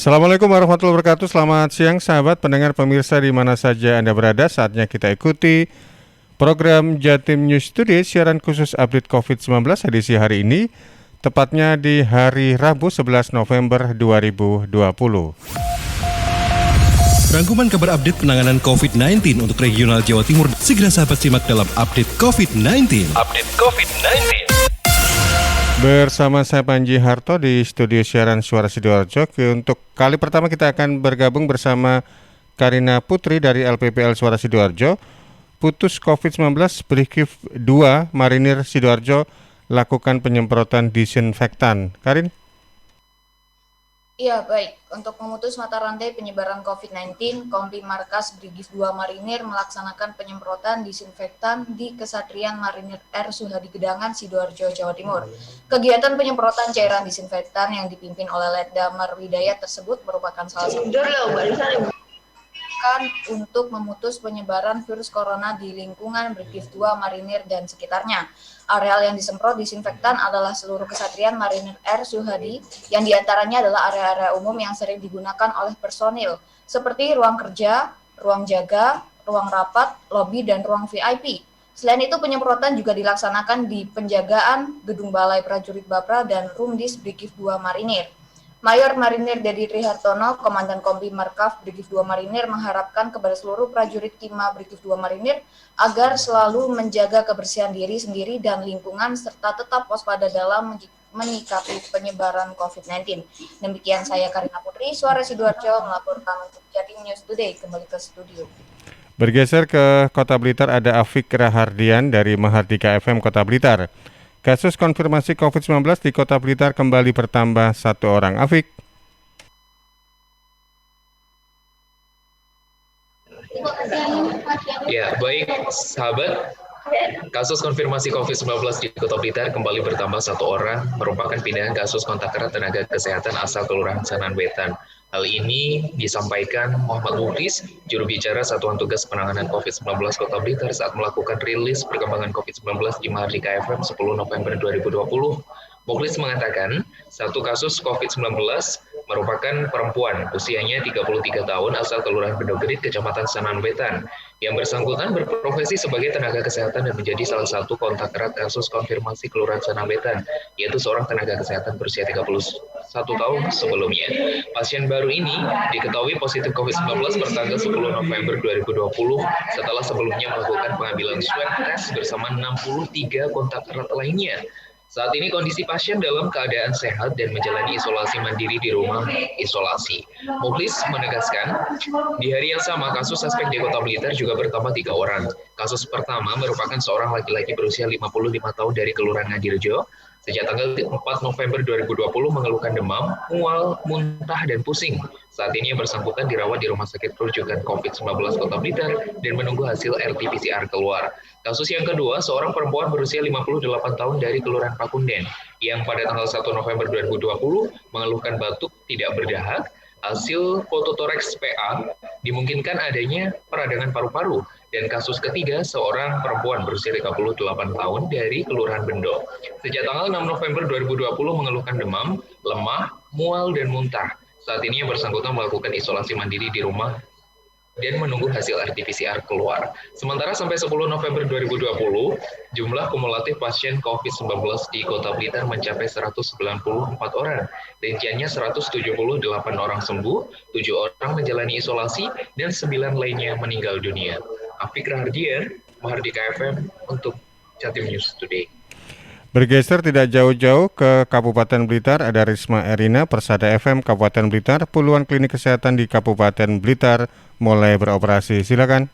Assalamualaikum warahmatullahi wabarakatuh. Selamat siang sahabat pendengar pemirsa di mana saja Anda berada. Saatnya kita ikuti program Jatim News Today, siaran khusus update COVID-19 edisi hari ini, tepatnya di hari Rabu 11 November 2020. Rangkuman kabar update penanganan COVID-19 untuk regional Jawa Timur segera sahabat simak dalam update COVID-19. Update COVID-19. Bersama saya Panji Harto di studio siaran Suara Sidoarjo. Untuk kali pertama kita akan bergabung bersama Karina Putri dari LPPL Suara Sidoarjo. Putus COVID-19, Brigif 2 Marinir Sidoarjo lakukan penyemprotan disinfektan. Karin? Iya, baik. Untuk memutus mata rantai penyebaran COVID-19, Kompi Markas Brigif 2 Marinir melaksanakan penyemprotan disinfektan di Kesatrian Marinir R. Suhadi Gedangan, Sidoarjo, Jawa Timur. Kegiatan penyemprotan cairan disinfektan yang dipimpin oleh Letdamar Widayat tersebut merupakan salah satu untuk memutus penyebaran virus corona di lingkungan Brigif 2 Marinir dan sekitarnya. Areal yang disemprot disinfektan adalah seluruh Kesatrian Marinir R. Suhadi, yang diantaranya adalah area-area umum yang sering digunakan oleh personil, seperti ruang kerja, ruang jaga, ruang rapat, lobi, dan ruang VIP. Selain itu, penyemprotan juga dilaksanakan di penjagaan, gedung balai prajurit Bapra, dan Rumdis Brigif 2 Marinir. Mayor Marinir Dedi Trihartono, Komandan Kompi Markaf Brigif 2 Marinir, mengharapkan kepada seluruh prajurit Kima Brigif 2 Marinir agar selalu menjaga kebersihan diri sendiri dan lingkungan serta tetap waspada dalam menyikapi penyebaran COVID-19. Demikian saya Karina Putri, Suara Sidoarjo melaporkan untuk Jatim News Today. Kembali ke studio. Bergeser ke Kota Blitar, ada Afik Rahardian dari Mahardika FM Kota Blitar. Kasus konfirmasi COVID-19 di Kota Blitar kembali bertambah 1 orang. Afik. Ya, baik sahabat. Kasus konfirmasi COVID-19 di Kota Blitar kembali bertambah 1 orang, merupakan pindahan kasus kontak erat tenaga kesehatan asal Kelurahan Sanan Wetan. Hal ini disampaikan Muhammad Mukhlis, juru bicara Satuan Tugas Penanganan COVID-19 Kota Blitar saat melakukan rilis perkembangan COVID-19 di Mahardika FM 10 November 2020. Mukhlis mengatakan, satu kasus COVID-19 merupakan perempuan, usianya 33 tahun, asal Kelurahan Bedogerit, Kecamatan Sanan Wetan. Yang bersangkutan berprofesi sebagai tenaga kesehatan dan menjadi salah satu kontak erat kasus konfirmasi Kelurahan Sanan Wetan, yaitu seorang tenaga kesehatan berusia 31 tahun sebelumnya. Pasien baru ini diketahui positif COVID-19 pertanggal 10 November 2020 setelah sebelumnya melakukan pengambilan swab test bersama 63 kontak erat lainnya. Saat ini kondisi pasien dalam keadaan sehat dan menjalani isolasi mandiri di rumah isolasi. Mukhlis menegaskan, di hari yang sama kasus suspek di Kota Blitar juga bertambah 3 orang. Kasus pertama merupakan seorang laki-laki berusia 55 tahun dari Kelurahan Ngadirjo. Sejak tanggal 4 November 2020 mengeluhkan demam, mual, muntah, dan pusing. Saat ini yang bersangkutan dirawat di Rumah Sakit Rujukan COVID-19 Kota Blitar dan menunggu hasil RT-PCR keluar. Kasus yang kedua, seorang perempuan berusia 58 tahun dari Kelurahan Pakunden, yang pada tanggal 1 November 2020 mengeluhkan batuk tidak berdahak. Hasil fototoreks PA dimungkinkan adanya peradangan paru-paru. Dan kasus ketiga, seorang perempuan berusia 38 tahun dari Kelurahan Bendo. Sejak tanggal 6 November 2020 mengeluhkan demam, lemah, mual, dan muntah. Saat ini yang bersangkutan melakukan isolasi mandiri di rumah dan menunggu hasil RT-PCR keluar. Sementara sampai 10 November 2020, jumlah kumulatif pasien COVID-19 di Kota Blitar mencapai 194 orang. Rinciannya 178 orang sembuh, 7 orang menjalani isolasi, dan 9 lainnya meninggal dunia. Afik Rahardian, Mahardika FM untuk Jatim News Today. Bergeser tidak jauh-jauh ke Kabupaten Blitar, ada Risma Erina, Persada FM Kabupaten Blitar. Puluhan klinik kesehatan di Kabupaten Blitar mulai beroperasi. Silakan.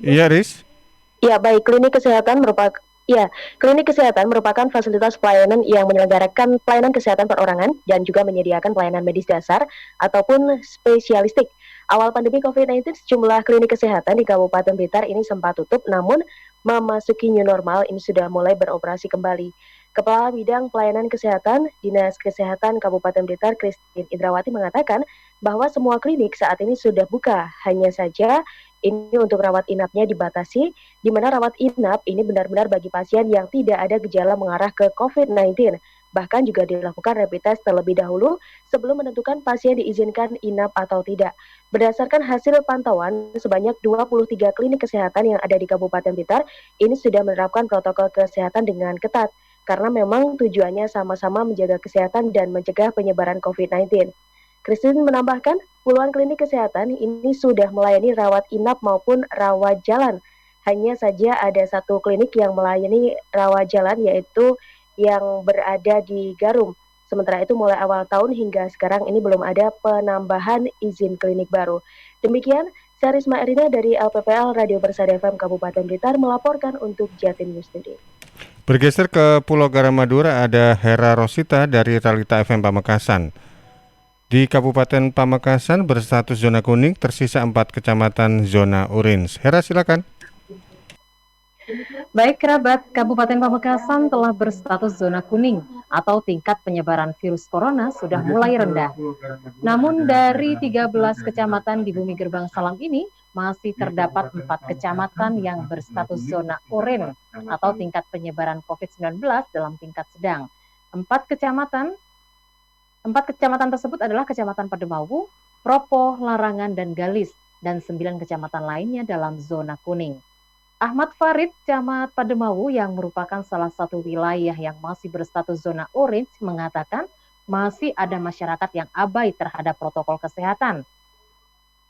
Iya, Riz. Ya, baik. Klinik kesehatan merupakan fasilitas pelayanan yang menyelenggarakan pelayanan kesehatan perorangan dan juga menyediakan pelayanan medis dasar ataupun spesialistik. Awal pandemi COVID-19, sejumlah klinik kesehatan di Kabupaten Blitar ini sempat tutup, namun memasuki new normal ini sudah mulai beroperasi kembali. Kepala Bidang Pelayanan Kesehatan Dinas Kesehatan Kabupaten Blitar, Christine Indrawati, mengatakan bahwa semua klinik saat ini sudah buka, hanya saja Ini untuk rawat inapnya dibatasi, di mana rawat inap ini benar-benar bagi pasien yang tidak ada gejala mengarah ke COVID-19. Bahkan juga dilakukan rapid test terlebih dahulu sebelum menentukan pasien diizinkan inap atau tidak. Berdasarkan hasil pantauan, sebanyak 23 klinik kesehatan yang ada di Kabupaten Blitar ini sudah menerapkan protokol kesehatan dengan ketat, karena memang tujuannya sama-sama menjaga kesehatan dan mencegah penyebaran COVID-19. Christine menambahkan, puluhan klinik kesehatan ini sudah melayani rawat inap maupun rawat jalan. Hanya saja ada satu klinik yang melayani rawat jalan, yaitu yang berada di Garum. Sementara itu mulai awal tahun hingga sekarang ini belum ada penambahan izin klinik baru. Demikian, saya Risma Erina dari LPPL Radio Persada FM Kabupaten Blitar melaporkan untuk Jatim News Today. Bergeser ke Pulau Garam Madura, ada Hera Rosita dari Realita FM Pamekasan. Di Kabupaten Pamekasan berstatus zona kuning, tersisa 4 kecamatan zona orange. Hera, silakan. Baik kerabat, Kabupaten Pamekasan telah berstatus zona kuning atau tingkat penyebaran virus corona sudah mulai rendah. Namun dari 13 kecamatan di Bumi Gerbang Salam ini masih terdapat 4 kecamatan yang berstatus zona oranye atau tingkat penyebaran COVID-19 dalam tingkat sedang. 4 kecamatan tersebut adalah Kecamatan Pademawu, Propo, Larangan, dan Galis, dan 9 kecamatan lainnya dalam zona kuning. Ahmad Farid, Camat Pademawu yang merupakan salah satu wilayah yang masih berstatus zona orange, mengatakan masih ada masyarakat yang abai terhadap protokol kesehatan,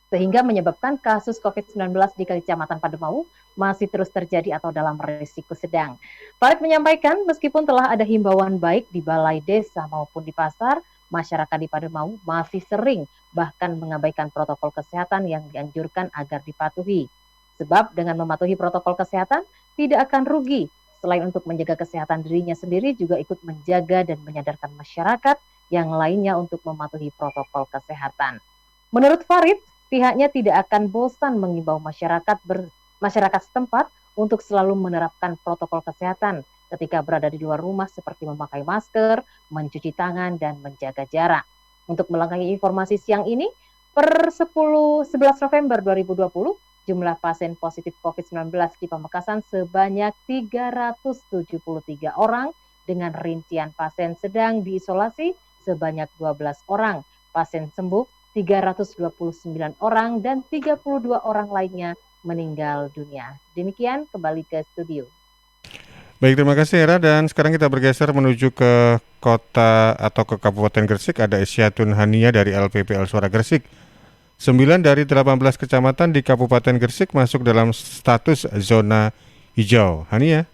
sehingga menyebabkan kasus COVID-19 di Kecamatan Pademawu masih terus terjadi atau dalam risiko sedang. Farid menyampaikan meskipun telah ada himbauan baik di balai desa maupun di pasar, masyarakat di Pademawu masih sering bahkan mengabaikan protokol kesehatan yang dianjurkan agar dipatuhi. Sebab dengan mematuhi protokol kesehatan tidak akan rugi. Selain untuk menjaga kesehatan dirinya sendiri, juga ikut menjaga dan menyadarkan masyarakat yang lainnya untuk mematuhi protokol kesehatan. Menurut Farid, pihaknya tidak akan bosan mengimbau masyarakat setempat untuk selalu menerapkan protokol kesehatan ketika berada di luar rumah seperti memakai masker, mencuci tangan, dan menjaga jarak. Untuk melengkapi informasi siang ini, per 11 November 2020, jumlah pasien positif COVID-19 di Pamekasan sebanyak 373 orang, dengan rincian pasien sedang diisolasi sebanyak 12 orang, pasien sembuh 329 orang, dan 32 orang lainnya meninggal dunia. Demikian, kembali ke studio. Baik, terima kasih Hera, dan sekarang kita bergeser menuju ke kota atau ke Kabupaten Gresik. Ada Isyatun Hania dari LPPL Suara Gresik. 9 dari 18 kecamatan di Kabupaten Gresik masuk dalam status zona hijau. Hania.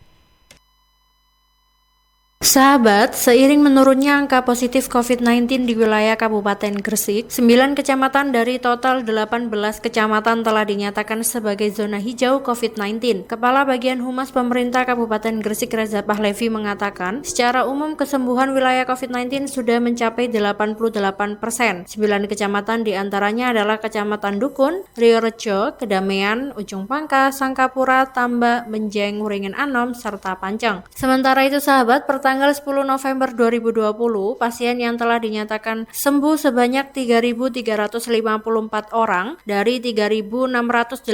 Sahabat, seiring menurunnya angka positif COVID-19 di wilayah Kabupaten Gresik, 9 kecamatan dari total 18 kecamatan telah dinyatakan sebagai zona hijau COVID-19. Kepala Bagian Humas Pemerintah Kabupaten Gresik Reza Pahlevi mengatakan, secara umum kesembuhan wilayah COVID-19 sudah mencapai 88%. 9 kecamatan diantaranya adalah Kecamatan Dukun, Riorejo, Kedamaian, Ujung Pangkas, Sangkapura, Tambak, Menjeng, Wuringin Anom, serta Panceng. Sementara itu sahabat, tanggal 10 November 2020, pasien yang telah dinyatakan sembuh sebanyak 3.354 orang dari 3.685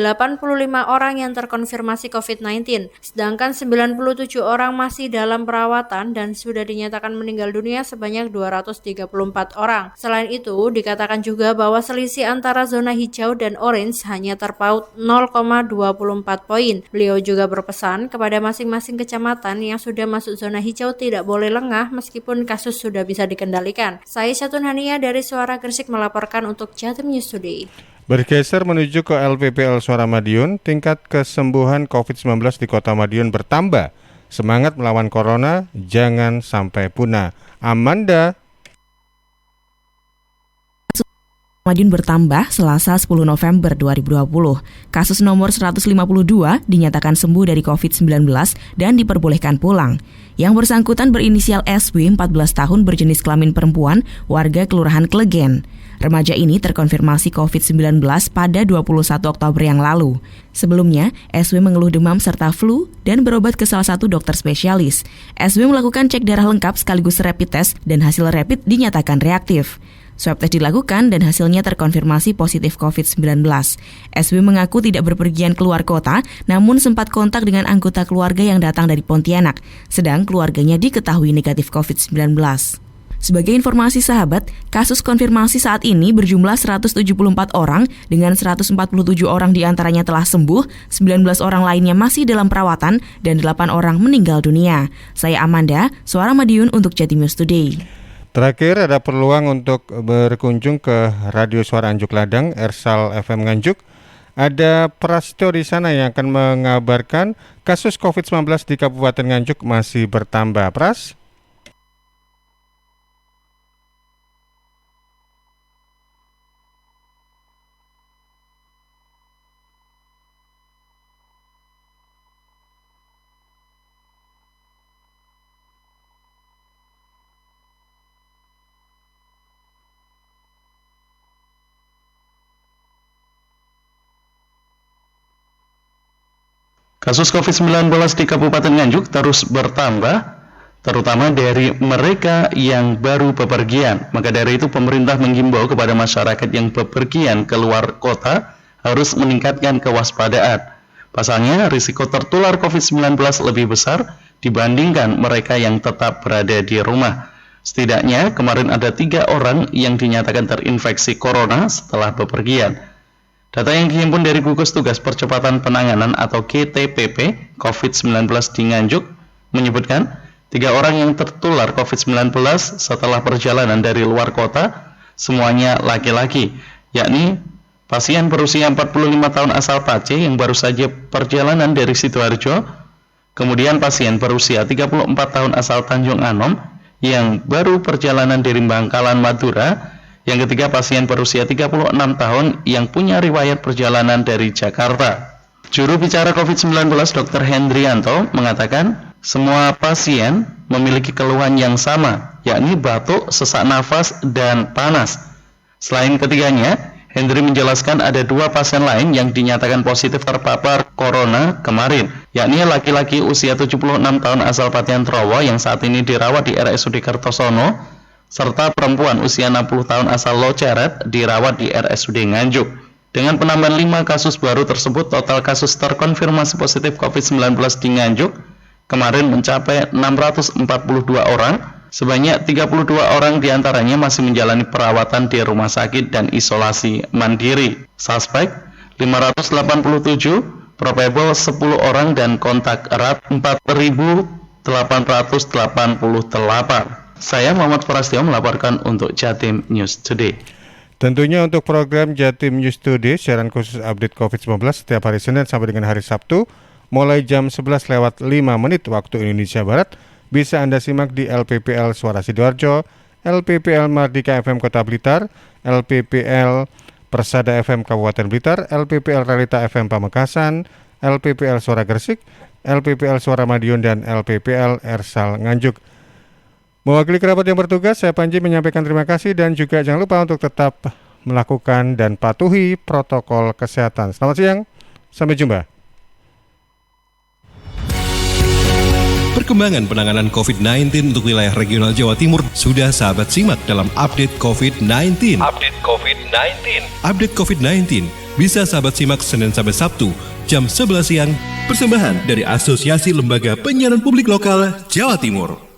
orang yang terkonfirmasi COVID-19, sedangkan 97 orang masih dalam perawatan dan sudah dinyatakan meninggal dunia sebanyak 234 orang. Selain itu, dikatakan juga bahwa selisih antara zona hijau dan orange hanya terpaut 0,24 poin. Beliau juga berpesan kepada masing-masing kecamatan yang sudah masuk zona hijau tidak boleh lengah meskipun kasus sudah bisa dikendalikan. Saya Isyatun Hania dari Suara Gresik melaporkan untuk Jatim News Today. Bergeser menuju ke LPPL Suara Madiun, tingkat kesembuhan COVID-19 di Kota Madiun bertambah. Semangat melawan Corona, jangan sampai punah. Amanda. Madiun bertambah Selasa 10 November 2020. Kasus nomor 152 dinyatakan sembuh dari COVID-19 dan diperbolehkan pulang. Yang bersangkutan berinisial SW, 14 tahun, berjenis kelamin perempuan, warga Kelurahan Klegen. Remaja ini terkonfirmasi COVID-19 pada 21 Oktober yang lalu. Sebelumnya, SW mengeluh demam serta flu dan berobat ke salah satu dokter spesialis. SW melakukan cek darah lengkap sekaligus rapid test dan hasil rapid dinyatakan reaktif. Swab tes dilakukan dan hasilnya terkonfirmasi positif COVID-19. SW mengaku tidak berpergian keluar kota, namun sempat kontak dengan anggota keluarga yang datang dari Pontianak, sedang keluarganya diketahui negatif COVID-19. Sebagai informasi sahabat, kasus konfirmasi saat ini berjumlah 174 orang dengan 147 orang diantaranya telah sembuh, 19 orang lainnya masih dalam perawatan, dan 8 orang meninggal dunia. Saya Amanda, Suara Madiun untuk Jatim News Today. Terakhir, ada peluang untuk berkunjung ke Radio Suara Anjuk Ladang, Ersal FM Nganjuk. Ada Prasetyo di sana yang akan mengabarkan kasus COVID-19 di Kabupaten Nganjuk masih bertambah. Pras? Kasus COVID-19 di Kabupaten Nganjuk terus bertambah, terutama dari mereka yang baru bepergian. Maka dari itu pemerintah menghimbau kepada masyarakat yang bepergian keluar kota harus meningkatkan kewaspadaan. Pasalnya, risiko tertular COVID-19 lebih besar dibandingkan mereka yang tetap berada di rumah. Setidaknya kemarin ada 3 orang yang dinyatakan terinfeksi corona setelah bepergian. Data yang dihimpun dari Gugus Tugas Percepatan Penanganan atau GTPP COVID-19 di Nganjuk menyebutkan 3 orang yang tertular COVID-19 setelah perjalanan dari luar kota, semuanya laki-laki, yakni pasien berusia 45 tahun asal Pace yang baru saja perjalanan dari Sidoarjo, kemudian pasien berusia 34 tahun asal Tanjung Anom yang baru perjalanan dari Bangkalan, Madura. Yang ketiga, pasien berusia 36 tahun yang punya riwayat perjalanan dari Jakarta. Juru bicara COVID-19 Dr. Hendrianto mengatakan semua pasien memiliki keluhan yang sama, yakni batuk, sesak nafas, dan panas. Selain ketiganya, Hendri menjelaskan ada 2 pasien lain yang dinyatakan positif terpapar corona kemarin, yakni laki-laki usia 76 tahun asal Patian Trowo yang saat ini dirawat di RSUD Kertosono, serta perempuan usia 60 tahun asal Loceret dirawat di RSUD Nganjuk. Dengan penambahan 5 kasus baru tersebut, total kasus terkonfirmasi positif COVID-19 di Nganjuk kemarin mencapai 642 orang, sebanyak 32 orang diantaranya masih menjalani perawatan di rumah sakit dan isolasi mandiri. Suspek 587, probable 10 orang, dan kontak erat 4.888. Saya Muhammad Prasetyo melaporkan untuk Jatim News Today. Tentunya untuk program Jatim News Today, siaran khusus update COVID-19 setiap hari Senin sampai dengan hari Sabtu, mulai jam 11:05 waktu Indonesia Barat, bisa Anda simak di LPPL Suara Sidoarjo, LPPL Mardika FM Kota Blitar, LPPL Persada FM Kabupaten Blitar, LPPL Realita FM Pamekasan, LPPL Suara Gresik, LPPL Suara Madiun, dan LPPL Ersal Nganjuk. Mewakili kerabat yang bertugas, saya Panji menyampaikan terima kasih dan juga jangan lupa untuk tetap melakukan dan patuhi protokol kesehatan. Selamat siang, sampai jumpa. Perkembangan penanganan COVID-19 untuk wilayah regional Jawa Timur sudah sahabat simak dalam update COVID-19. Update COVID-19 bisa sahabat simak Senin sampai Sabtu jam 11 siang. Persembahan dari Asosiasi Lembaga Penyiaran Publik Lokal Jawa Timur.